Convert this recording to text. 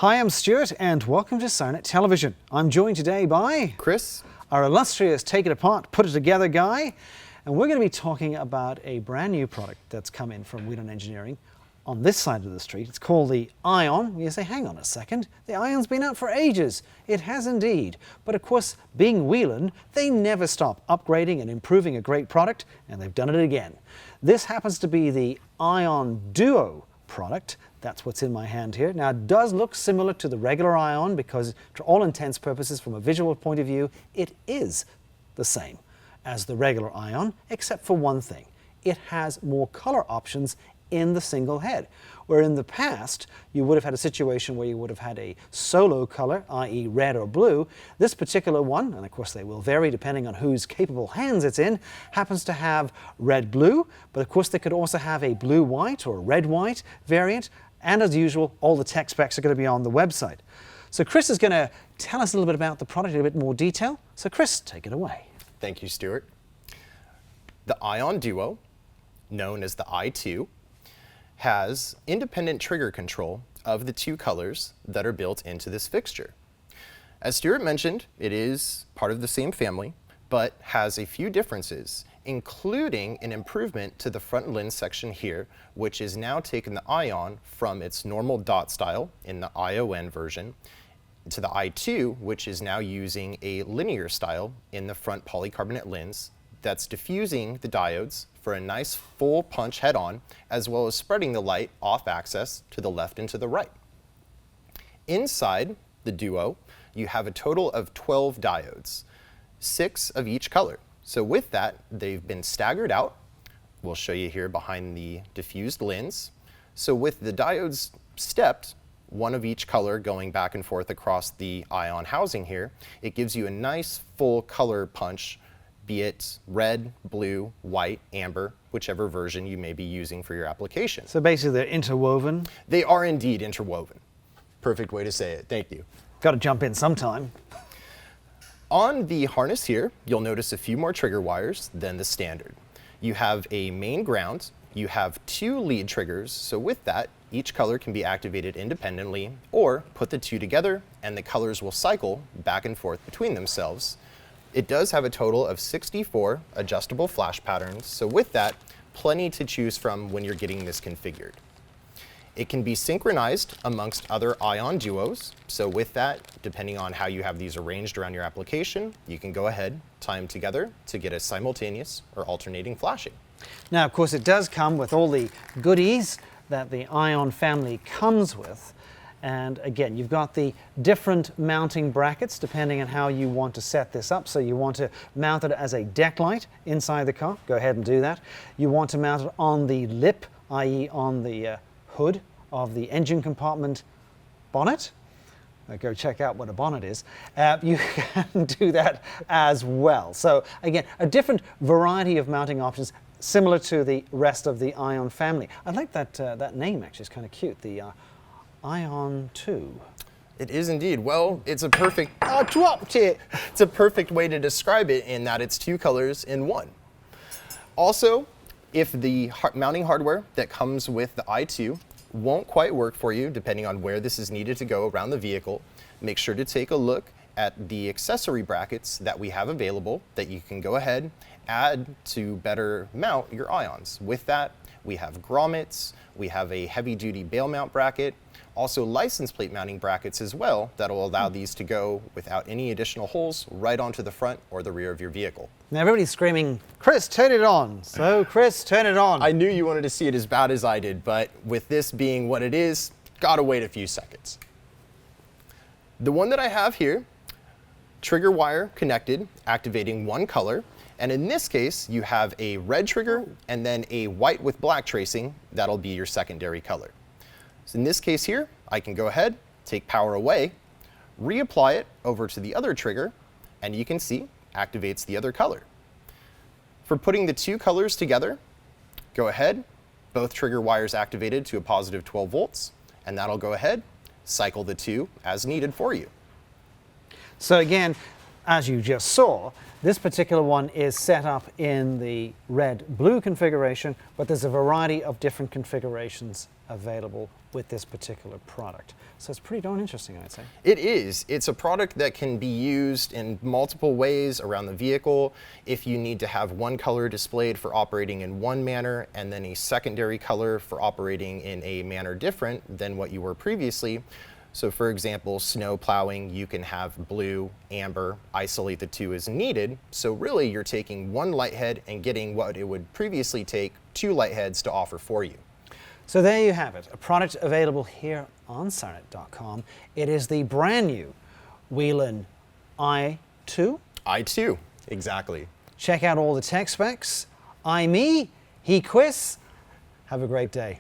Hi, I'm Stuart and welcome to SciNet Television. I'm joined today by Chris, our illustrious Take It Apart, Put It Together guy, and we're going to be talking about a brand new product that's come in from Whelan Engineering on this side of the street. It's called the Ion. You say, hang on a second, the Ion's been out for ages. It has indeed. But of course, being Whelan, they never stop upgrading and improving a great product, and they've done it again. This happens to be the Ion Duo product. That's what's in my hand here. Now, it does look similar to the regular Ion because, to all intents and purposes, from a visual point of view, it is the same as the regular Ion, except for one thing. It has more color options in the single head, where in the past you would have had a situation where you would have had a solo color, i.e. red or blue. This particular one, and of course they will vary depending on whose capable hands it's in, happens to have red-blue, but of course they could also have a blue-white or red-white variant, and as usual, all the tech specs are going to be on the website. So Chris is going to tell us a little bit about the product in a bit more detail. So Chris, take it away. thank you, Stuart. The Ion Duo, known as the I2, has independent trigger control of the two colors that are built into this fixture. As Stuart mentioned, it is part of the same family, but has a few differences, including an improvement to the front lens section here, which is now taken the Ion from its normal dot style in the ION version to the I2, which is now using a linear style in the front polycarbonate lens that's diffusing the diodes for a nice full punch head-on, as well as spreading the light off axis to the left and to the right. Inside the Duo, you have a total of 12 diodes, 6 of each color. So with that, they've been staggered out. We'll show you here behind the diffused lens. So with the diodes stepped, one of each color going back and forth across the Ion housing here, it gives you a nice full color punch, be it red, blue, white, amber, whichever version you may be using for your application. So basically they're interwoven. They are indeed interwoven. Perfect way to say it, thank you. Got to jump in sometime. On the harness here, you'll notice a few more trigger wires than the standard. You have a main ground, you have 2 lead triggers, so with that, each color can be activated independently, or put the 2 together and the colors will cycle back and forth between themselves. It does have a total of 64 adjustable flash patterns, so with that, plenty to choose from when you're getting this configured. It can be synchronized amongst other Ion Duos, so with that, depending on how you have these arranged around your application, you can go ahead, tie them together to get a simultaneous or alternating flashing. Now, of course, it does come with all the goodies that the Ion family comes with. And again, you've got the different mounting brackets depending on how you want to set this up. So you want to mount it as a deck light inside the car, go ahead and do that. You want to mount it on the lip, i.e. on the hood of the engine compartment bonnet. Go check out what a bonnet is. You can do that as well. So again, a different variety of mounting options similar to the rest of the Ion family. I like that, that name actually, it's kind of cute, the Ion 2. It is indeed. Well, it's a perfect, I dropped it. It's a perfect way to describe it in that it's 2 colors in one. Also, if the mounting hardware that comes with the I2 won't quite work for you, depending on where this is needed to go around the vehicle, make sure to take a look at the accessory brackets that we have available that you can go ahead, add to better mount your Ions. With that, we have grommets, we have a heavy-duty bail mount bracket, also license plate mounting brackets as well that will allow these to go without any additional holes right onto the front or the rear of your vehicle. Now everybody's screaming, Chris, turn it on. So Chris, turn it on. I knew you wanted to see it as bad as I did, but with this being what it is, gotta wait a few seconds. The one that I have here, trigger wire connected, activating one color, and in this case, you have a red trigger and then a white with black tracing, that'll be your secondary color. So in this case here, I can go ahead, take power away, reapply it over to the other trigger, and you can see, activates the other color. For putting the 2 colors together, go ahead, both trigger wires activated to a positive 12 volts, and that'll go ahead, cycle the 2 as needed for you. So again, as you just saw, This particular one is set up in the red-blue configuration, but there's a variety of different configurations available with this particular product. So it's pretty darn interesting, I'd say. It is. It's a product that can be used in multiple ways around the vehicle. If you need to have one color displayed for operating in one manner and then a secondary color for operating in a manner different than what you were previously. So for example, snow plowing, you can have blue, amber, isolate the two as needed. So really you're taking one light head and getting what it would previously take two light heads to offer for you. So there you have it, a product available here on Sirenet.com. It is the brand new Whelen i2. i2, exactly. Check out all the tech specs. I'm me, he Quiz. Have a great day.